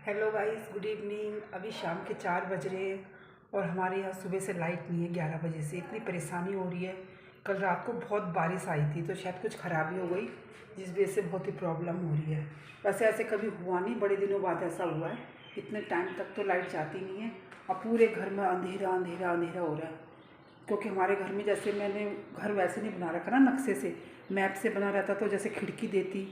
Hello guys, good evening. अभी शाम के 4 बज रहे हैं और हमारे यहाँ सुबह से लाइट नहीं है। 11 बजे से इतनी परेशानी हो रही है। कल रात को बहुत बारिश आई थी तो शायद कुछ ख़राबी हो गई, जिस वजह से बहुत ही प्रॉब्लम हो रही है। वैसे ऐसे कभी हुआ नहीं, बड़े दिनों बाद ऐसा हुआ है। इतने टाइम तक तो लाइट जाती नहीं है और पूरे घर में अंधेरा अंधेरा अंधेरा हो रहा है। क्योंकि हमारे घर में जैसे मैंने घर वैसे नहीं बना रखा ना, नक्शे से मैप से बना रहता, तो जैसे खिड़की देती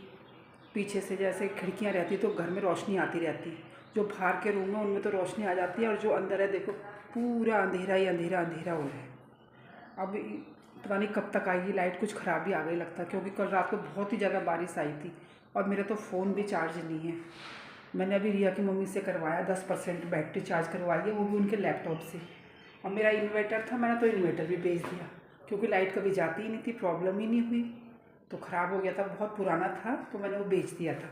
पीछे से, जैसे खिड़कियां रहती तो घर में रोशनी आती रहती। जो बाहर के रूम है उनमें तो रोशनी आ जाती है और जो अंदर है देखो पूरा अंधेरा ही अंधेरा अंधेरा हो रहा है। अब पता नहीं कब तक आएगी लाइट, कुछ ख़राबी आ गई लगता है। क्योंकि कल रात को बहुत ही ज़्यादा बारिश आई थी और मेरा तो फ़ोन भी चार्ज नहीं है। मैंने अभी रिया की मम्मी से करवाया, 10% बैटरी चार्ज करवाई है, वो भी उनके लैपटॉप से। और मेरा इन्वर्टर था, मैंने तो इन्वर्टर भी बेच दिया क्योंकि लाइट कभी जाती ही नहीं थी, प्रॉब्लम ही नहीं हुई। तो ख़राब हो गया था, बहुत पुराना था तो मैंने वो बेच दिया था।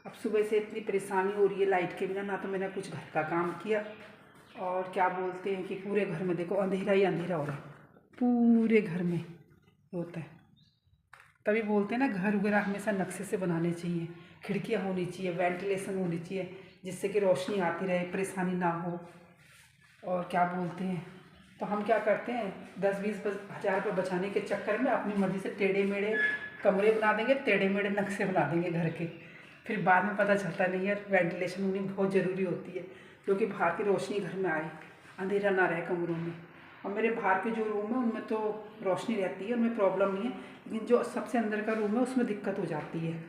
अब सुबह से इतनी परेशानी हो रही है लाइट के बिना, ना तो मैंने कुछ घर का काम किया और क्या बोलते हैं कि पूरे घर में देखो अंधेरा ही अंधेरा हो रहा है। पूरे घर में होता है। तभी बोलते हैं ना, घर वगैरह हमेशा नक्शे से बनाने चाहिए, खिड़कियाँ होनी चाहिए, वेंटिलेशन होनी चाहिए, जिससे कि रोशनी आती रहे, परेशानी ना हो। और क्या बोलते हैं, तो हम क्या करते हैं, 10-20 हज़ार रुपये बचाने के चक्कर में अपनी मर्ज़ी से टेढ़े मेढ़े कमरे बना देंगे, टेढ़े मेढ़े नक्शे बना देंगे घर के। फिर बाद में पता चलता नहीं है। वेंटिलेशन होनी बहुत ज़रूरी होती है क्योंकि बाहर की रोशनी घर में आए, अंधेरा ना रहे कमरों में। और मेरे बाहर के जो रूम है उनमें तो रोशनी रहती है, उनमें प्रॉब्लम नहीं है, लेकिन जो सबसे अंदर का रूम है उसमें दिक्कत हो जाती है।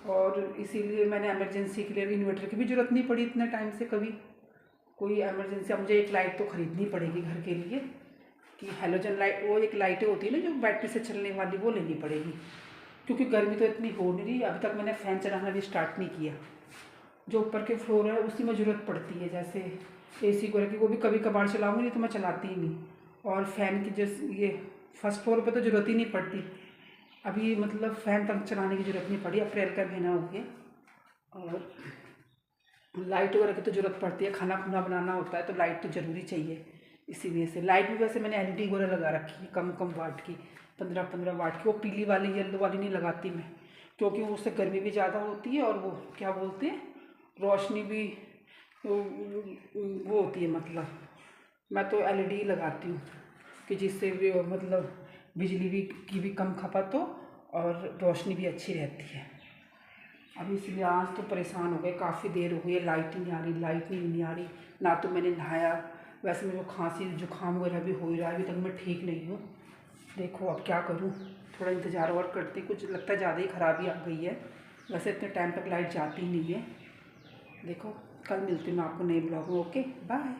और इसीलिए मैंने इमरजेंसी के लिए इन्वर्टर की भी ज़रूरत नहीं पड़ी इतने टाइम से कभी। कोई इमरजेंसी, अब मुझे एक लाइट तो ख़रीदनी पड़ेगी घर के लिए, कि हेलोजन लाइट, वो एक लाइटें होती है ना जो बैटरी से चलने वाली, वो लेनी पड़ेगी। क्योंकि गर्मी तो इतनी हो नहीं रही, अभी तक मैंने फ़ैन चलाना भी स्टार्ट नहीं किया। जो ऊपर के फ्लोर है उसी में ज़रूरत पड़ती है, जैसे एसी को रखी, वो भी कभी कभार चलाऊँगी, नहीं तो मैं चलाती ही नहीं। और फ़ैन की जैसे ये फर्स्ट फ्लोर पर तो ज़रूरत ही नहीं पड़ती। अभी मतलब फ़ैन तक चलाने की ज़रूरत नहीं पड़ी, अप्रैल का महीना हो गया। और लाइट वगैरह की तो ज़रूरत पड़ती है, खाना खुना बनाना होता है तो लाइट तो ज़रूरी चाहिए। इसी वजह से लाइट भी वैसे मैंने एलईडी वगैरह लगा रखी है, कम कम वाट की, 15-15 वाट की। वो पीली वाली येलो वाली नहीं लगाती मैं, क्योंकि उससे गर्मी भी ज़्यादा होती है और वो क्या बोलते हैं, रोशनी भी वो होती है। मतलब मैं तो एलईडी ही लगाती हूँ कि जिससे भी मतलब बिजली भी की भी कम खपत हो और रोशनी भी अच्छी रहती है। अभी इसलिए आज तो परेशान हो गए, काफ़ी देर हो गई है, लाइट ही नहीं आ रही, लाइट नहीं आ रही। ना तो मैंने नहाया, वैसे मेरे को खांसी जुकाम वगैरह भी हो रहा है, अभी तक मैं ठीक नहीं हूँ। देखो अब क्या करूँ, थोड़ा इंतज़ार और करती, कुछ लगता है ज़्यादा ही ख़राबी आ गई है। वैसे इतने टाइम तक लाइट जाती ही नहीं है। देखो कल मिलती हूँ मैं आपको नए ब्लॉग में। Okay bye.